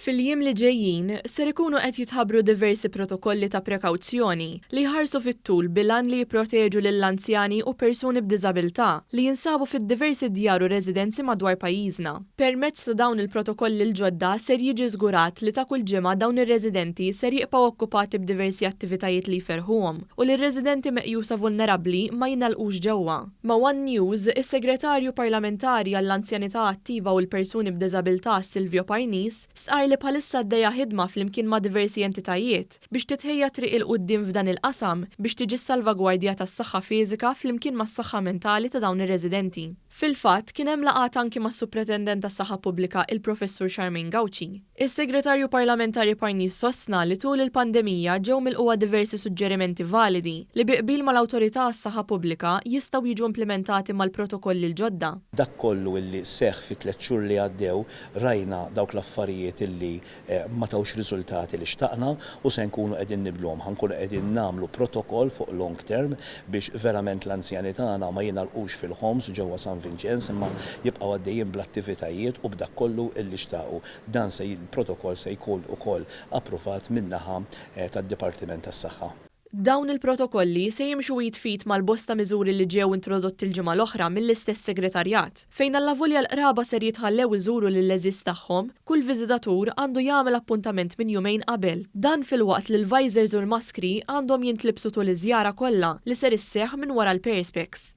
Fil-jiem li ġejjin, ser ikunu qed jitħabbru diversi protokolli ta' prekawzjoni li jħarsu fit-tul bil-għan li jipproteġu lill-anzjani u persuni b'diżabilità li jinsabu fid-diversi djar u residenzi madwar pajjiżna. Permezz ta' dawn il-protokolli l-ġodda ser jiġi żgurat li ta' kull ġimgħa dawn ir-residenti ser jibqgħu okkupati b'diversi attivitajiet li jferħuhom u li r-residenti meqjusa vulnerabbli ma jingħalqux ġewwa. Ma' One News, is-Segretarju Parlamentari għall-Anzjanità attiva u l-Persuni b'diżabilità Silvio Parnis li bħalissa għaddejja ħidma flimkien ma' diversi entitajiet biex titħejja triq il-qudiem f'dan il-qasam biex tiġi s-salvagwardja tas-saħħa fiżika flimkien mas-saħħa mentali ta' dawn ir-residenti. Fil-fatt kien hemm laqgħat anki mas-Supretendent tas-Saħħa Pubblika il-Professur Charmin Gawci. Is-Segretarju Parlamentari Parnis sostna li tul il-pandemija ġew milquha diversi suġġerimenti validi li biqbil mal-Awtorità għas-Saħħa Pubblika jistgħu jiġu implementati mal-protokolli l-ġodda. Dak kollu illi seħħ fi 3 xhur li għaddew rajna dawk l-affarijiet illi ma tawx riżultati li xtaqna u se nkunu qegħdin niblhom. Ħankunu qegħdin nagħmlu protokoll fuq long term biex verament l-anzjanità ma jingħalqux fil-ħoms ġewwa San Vincenz imma jibqgħu għaddejjin bl-attivitajiet u b'dak kollu illi xtaqu. Dan se il-protokoll se jkun ukoll approvat min-naħa tad-Dipartiment tas-Saħħa. Dawn il-protokolli se jimxu jitfit mal-bosta miżuri li ġew introdotti l-ġimgħa l-oħra mill-istess segretarjat, fejn alla-volja l-qraba ser jitħallew iżuru lill-eżis tagħhom, kull viżitatur għandu jagħmel appuntament minn jumejn qabel. Dan fil-waqt li l-visors u l-maskri għandhom jintlibsu tul iż-żjara kollha li ser isseħħ minn wara l-perspex.